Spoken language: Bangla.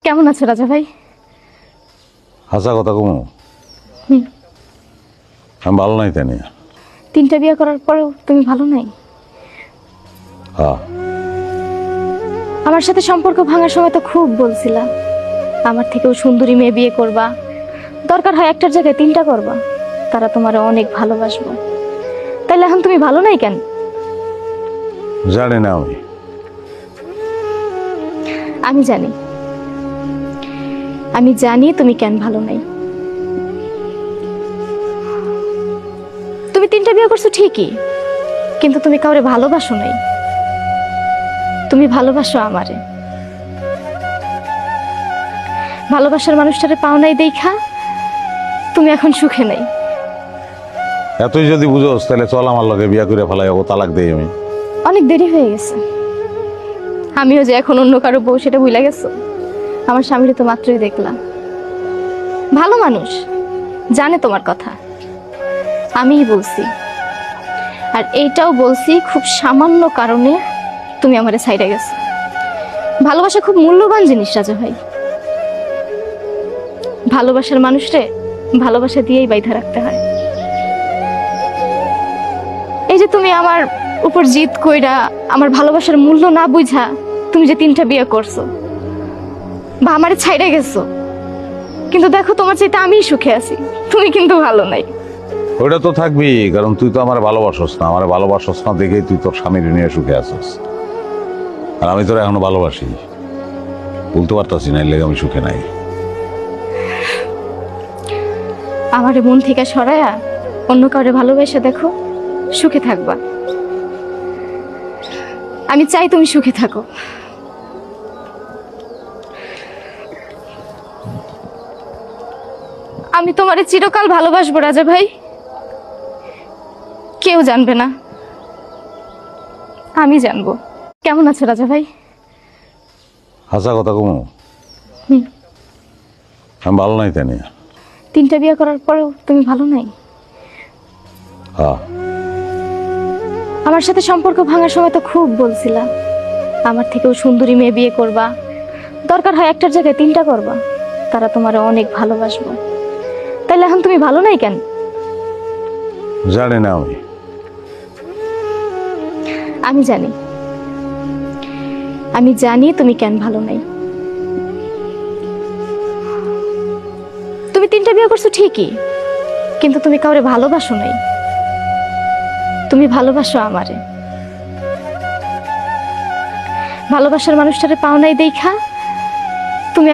কেমন আছো রাজা ভাই? হাসা কথা কমু হুম। আমি ভালো নাই তাই নিয়ে। তিনটা বিয়ে করার পরেও তুমি ভালো নাই? হ্যাঁ, আমার সাথে সম্পর্ক ভাঙার সময় তো খুব বলছিলা আমার থেকেও সুন্দরী মেয়ে বিয়ে করবা, দরকার হয় একটার জায়গায় তিনটা করবা, তারা তোমার অনেক ভালোবাসবো। তাইলে এখন তুমি ভালো নাই কেন? জানি না আমি জানি, আমি জানি তুমি কেন ভালো নাই। তুমি তিনটা বিয়ে করছো ঠিকই, কিন্তু তুমি কাউরে ভালোবাসো নাই। তুমি ভালোবাসো আমারে, ভালোবাসার মানুষটারে পাও নাই দেখা তুমি এখন সুখে নাই। এতই যদি বুঝোস তাহলে চল আমার লগে বিয়া করে ফেলাই, ও তালাক দেই আমি। অনেক দেরি হয়ে গেছে। আমিও যে এখন অন্য কারো বউ সেটা ভুলে গেছো। আমার স্বামীরে তো মাত্রই দেখলাম, ভালো মানুষ, জানে তোমার কথা। আমিই বলছি, আর এইটাও বলছি খুব সামান্য কারণে তুমি আমারে ছাইড়া গেছো। ভালোবাসা খুব মূল্যবান জিনিস রাজা ভাই। ভালোবাসার মানুষরে ভালোবাসা দিয়েই বাইধা রাখতে হয়। এই যে তুমি আমার উপর জিদ কইরা আমার ভালোবাসার মূল্য না বুঝা তুমি যে তিনটা বিয়ে করছো বা আমারে ছাইড়া গেছো, কিন্তু দেখো তোমার চাইতে আমিই সুখে আছি, তুমি কিন্তু ভালো নাই। ওইটা তো থাকবি, কারণ তুই তো আমার ভালোবাসস না। আমার ভালোবাসস না দেখেই তুই তোর স্বামীর নিয়ে সুখে আছিস, আর আমি তোর এখনো ভালোবাসি। বলতে পারতাছি না, এর লেগে আমি সুখে নাই। আমারে মন থেকে সরায়া অন্য কাউরে ভালোবেসে দেখো, সুখে থাকবা। আমি চাই তুমি সুখে থাকো। আমি তোমারে চিরকাল ভালোবাসবো রাজা ভাই, কেউ জানবে না, আমি জানবো। কেমন আছো রাজা ভাই? হাসা কথা কমু হুম। আমি ভালো নাই তাই নিয়ে। তিনটা বিয়ে করার পরেও তুমি ভালো নাই? হ্যাঁ, আমার সাথে সম্পর্ক ভাঙার সময় তো খুব বলছিলা আমার থেকেও সুন্দরী মেয়ে বিয়ে করবা, দরকার হয় একটার জায়গায় তিনটা করবা, তারা তোমার অনেক ভালোবাসবো। তাইলে এখন তুমি ভালো নাই কেন? জানি না আমি জানি, আমি জানি তুমি কেন ভালো নাই। তুমি তিনটা বিয়ে করছো ঠিকই, কিন্তু তুমি কাউরে ভালোবাসো নাই। তুমি ভালোবাসো আমারে, ভালোবাসার মানুষটারে পাও নাই দেখা